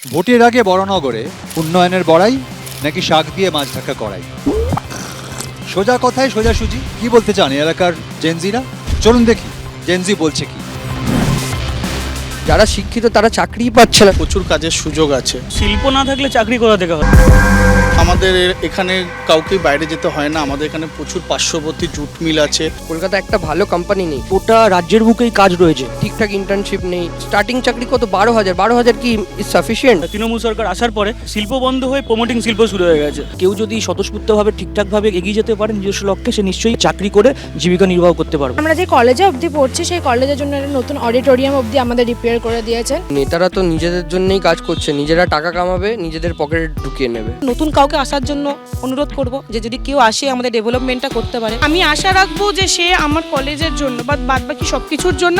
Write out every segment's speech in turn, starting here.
ভোটের আগে বড়নগরে উন্নয়নের বড়াই নাকি শাক দিয়ে মাছ ঢাকা করাই? সোজা কথায় সোজাসুজি কি বলতে চান এলাকার জেনজিরা? চলুন দেখি জেনজি বলছে কি। যারা শিক্ষিত তারা চাকরিই পাচ্ছে না। প্রচুর কাজের সুযোগ আছে। শিল্প না থাকলে চাকরি কোথা থেকে হয়? আমাদের এখানে কাউকে বাইরে যেতে হয় না। আমাদের এখানে প্রচুর পার্শ্ববর্তী জুট মিল আছে। কলকাতা একটা ভালো কোম্পানি নেই, ওটা রাজ্যের বুকেই কাজ রয়েছে, ঠিকঠাক ইন্টার্নশিপ নেই। স্টার্টিং চাকরি কত? 12,000 কি সাফিসিয়েন্ট? তৃণমূল সরকার আসার পরে শিল্প বন্ধ হয়ে প্রমোটিং শিল্প শুরু হয়ে গেছে। কেউ যদি স্বতঃস্ফূর্তভাবে ঠিকঠাকভাবে এগিয়ে যেতে পারে নিজস্ব লক্ষ্যে, সে নিশ্চয়ই চাকরি করে জীবিকা নির্বাহ করতে পারবে। আমরা যে কলেজে অবধি পড়ছি সেই কলেজের জন্য একটা নতুন অডিটোরিয়াম অবধি আমাদের রিপেয়ার করে দিয়েছেন। নেতারা তো নিজেদের জন্যই কাজ করছে, নিজেরা টাকা কামাবে, নিজেদের পকেটে ঢুকিয়ে নেবে। নতুন কাউকে আসার জন্য অনুরোধ করব যে যদি কেউ আসে আমাদের ডেভেলপমেন্টটা করতে পারে। আমি আশা রাখবো যে সে আমার কলেজের জন্য বা বাদবাকি সব কিছুর জন্য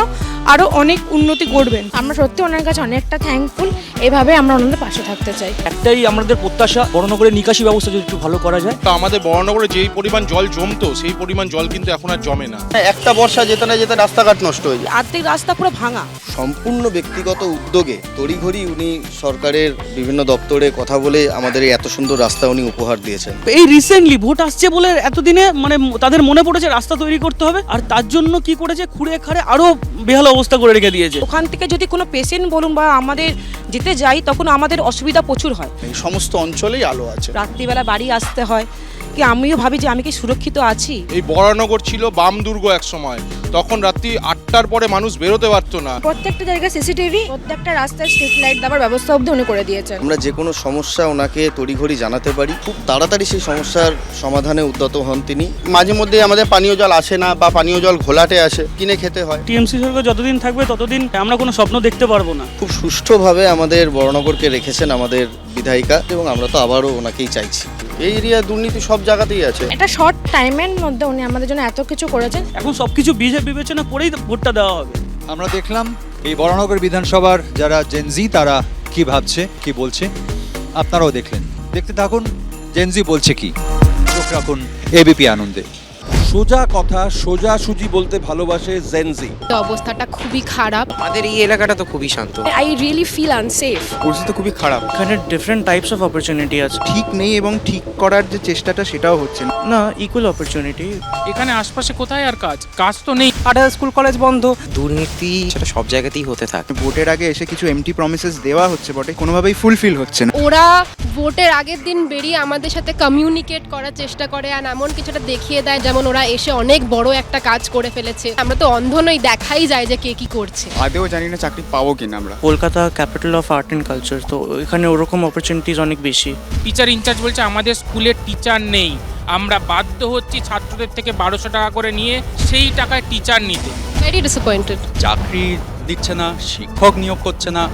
আরও অনেক উন্নতি করবেন। আমরা সত্যি ওনার কাছে অনেকটা থ্যাঙ্কফুল। এভাবে আমরা ওনাদের পাশে থাকতে চাই। একটাই আমাদের প্রত্যাশা, বড়নগরের নিকাশি ব্যবস্থা যদি একটু ভালো করা যায়। তো আমাদের বড়নগরে যেই পরিমাণ জল জমতো সেই পরিমাণ জল কিন্তু এখন আর জমে না। একটা বর্ষা যেতে না যেতে রাস্তাঘাট নষ্ট হয়ে যায়। অর্ধেক রাস্তা পুরো ভাঙা। সম্পূর্ণ ব্যক্তিগত উদ্যোগে তড়িঘড়ি উনি সরকারের বিভিন্ন দপ্তরে কথা বলে আমাদের এই এত সুন্দর রাস্তা উনি উপহার দিয়েছেন। এই রিসেন্টলি ভোট আসছে বলে এতদিনে মানে তাদের মনে পড়েছে রাস্তা তৈরি করতে হবে, আর তার জন্য কি করেছে, খুঁড়ে খাড়ে আরো বেহাল অবস্থা করে রেখে দিয়েছে। ওখান থেকে যদি কোনো পেশেন্ট বলুন বা আমাদের যেতে যাই তখন আমাদের অসুবিধা প্রচুর হয়। এই সমস্ত অঞ্চলেই আলো আছে। রাত্রিবেলা বাড়ি আসতে হয়, কি আমিও ভাবি যে আমি কি সুরক্ষিত আছি। এই বড়নগর ছিল বাম দুর্গ এক সময়, তখন রাত্রি 8টার পরে মানুষ বেরোতে পারতো না। প্রত্যেকটা জায়গায় সিসিটিভি, প্রত্যেকটা রাস্তায় স্ট্রিট লাইট দেওয়ার ব্যবস্থা অবধি উনি করে দিয়েছেন। আমরা যে কোনো সমস্যা ওনাকে তড়িঘড়ি জানাতে পারি, খুব তাড়াতাড়ি সেই সমস্যার সমাধানে উদ্যত হন তিনি। মাঝে মধ্যে আমাদের পানীয় জল আসে না বা পানীয় জল ঘোলাটে আসে, কিনে খেতে হয়। টিএমসি সরকার যতদিন থাকবে ততদিন আমরা কোনো স্বপ্ন দেখতে পারবো না। খুব সুষ্ঠুভাবে আমাদের বড়নগরকে রেখেছেন আমাদের বিধায়িকা, এবং আমরা তো আবারও ওনাকেই চাইছি। এই এরিয়া দুর্নীতি সব জায়গাতেই আছে। এটা শর্ট টাইমের মধ্যে উনি আমাদের জন্য এত কিছু করেছেন। এখন সবকিছু বিবেচনা করেই ভোটটা দেওয়া হবে। আমরা দেখলাম এই বড়নগর বিধানসভার যারা জেনজি তারা কি ভাবছে, কি বলছে। আপনারাও দেখলেন, দেখতে থাকুন জেনজি বলছে কি। চোখ রাখুন এবিপি আনন্দে। সোজা কথা সোজাসুজি বলতে ভালোবাসে জেনজি। অবস্থাটা খুবই খারাপ। আমাদের এই এলাকাটা তো খুবই শান্ত। I really feel unsafe. পরিস্থিতি খুবই খারাপ। এখানে ডিফারেন্ট টাইপস অফ অপরচুনিটি আছে। ঠিক নেই এবং ঠিক করার যে চেষ্টাটা সেটাও হচ্ছে না। না, ইকুয়াল অপরচুনিটি। এখানে আশপাশে কোথায় আর কাজ তো নেই। আডাল স্কুল কলেজ বন্ধ, দুর্নীতি সেটা সব জায়গাতেই হতে থাকে। ভোটের আগে এসে কিছু এমটি প্রমিসেস দেওয়া হচ্ছে বটে, কোনোভাবেই ফুলফিল হচ্ছে না। ওরা ভোটের আগের দিন বেরিয়ে আমাদের সাথে কমিউনিকেট করার চেষ্টা করে আর এমন কিছুটা দেখিয়ে দেয় যেমন ওরা এসে অনেক বড় একটা কাজ করে ফেলেছে। আমরা তো অন্ধ নই, দেখাই যায় যে কে কি করছে। আদেও জানি না চাকরি পাবো কিনা আমরা। Kolkata capital of art and culture, তো এখানে ওরকম অপরচুনিটিস অনেক বেশি। টিচার ইনচার্জ বলছে আমাদের স্কুলে টিচার নেই, আমরা বাধ্য হচ্ছি ছাত্রদের থেকে 1200 টাকা করে নিয়ে সেই টাকায় টিচার নিতে। Very disappointed. চাকরি দিচ্ছে না, শিক্ষক নিয়োগ করছে না।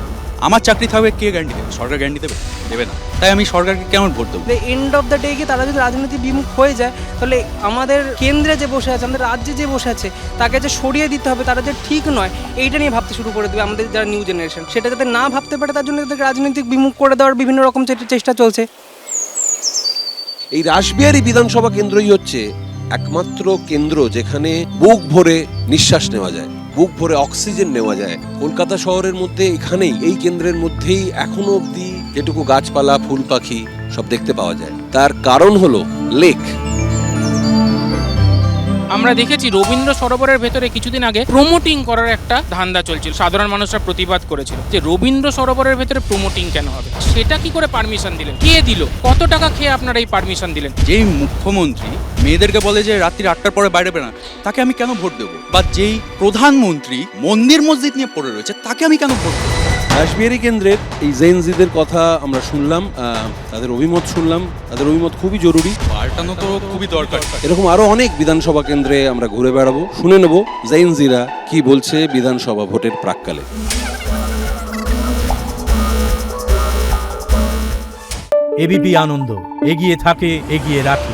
আমার চাকরি থাকবে কে গ্যারান্টি দেবে? সরকার গ্যারান্টি দেবে? দেবে না। তাই আমি সরকারকে কেমন ভোট দেবো? এন্ড অফ দ্য ডে গিয়ে তারা যদি রাজনীতি বিমুখ হয়ে যায়, তাহলে আমাদের কেন্দ্রে যে বসে আছে, আমাদের রাজ্যে যে বসে আছে, তাকে যে সরিয়ে দিতে হবে, তারা যে ঠিক নয় এইটা নিয়ে ভাবতে শুরু করে দেবে আমাদের যারা নিউ জেনারেশন। সেটা যাতে না ভাবতে পারে তার জন্য তাদেরকে রাজনৈতিক বিমুখ করে দেওয়ার বিভিন্ন রকম চেষ্টা চলছে। এই রাসবিহারী বিধানসভা কেন্দ্রই হচ্ছে একমাত্র কেন্দ্র যেখানে বুক ভরে নিঃশ্বাস নেওয়া যায়, বুক ভরে অক্সিজেন নেওয়া যায়। কলকাতা শহরের মধ্যে এখানেই, এই কেন্দ্রের মধ্যেই এখনো অবধি যেটুকু গাছপালা ফুল পাখি সব দেখতে পাওয়া যায়, তার কারণ হলো লেক। আমরা দেখেছি রবীন্দ্র সরোবরের ভেতরে কিছুদিন আগে প্রমোটিং করার একটা ধান্দা চলছিল। সাধারণ মানুষরা প্রতিবাদ করেছিল যে রবীন্দ্র সরোবরের ভেতরে প্রমোটিং কেন হবে, সেটা কি করে পারমিশন দিলেন, কে দিল, কত টাকা খেয়ে আপনারা এই পারমিশন দিলেন? যেই মুখ্যমন্ত্রী মেয়েদেরকে বলে যে রাত্রি 8টার পরে বাইরে বেরোনা, তাকে আমি কেন ভোট দেবো? বা যেই প্রধানমন্ত্রী মন্দির মসজিদ নিয়ে পড়ে রয়েছে, তাকে আমি কেন ভোট দেবো? রাসবিহারী কেন্দ্রের এই জেনজিদের কথা আমরা শুনলাম, তাদের অভিমত শুনলাম। তাদের অভিমত খুবই জরুরি, পাল্টানো তো খুবই দরকার। এরকম আরো অনেক বিধানসভা কেন্দ্রে আমরা ঘুরে বেড়াবো, শুনে নেব জেনজিরা কি বলছে বিধানসভা ভোটের প্রাক্কালে। এবিপি আনন্দ, এগিয়ে থাকে, এগিয়ে রাখে।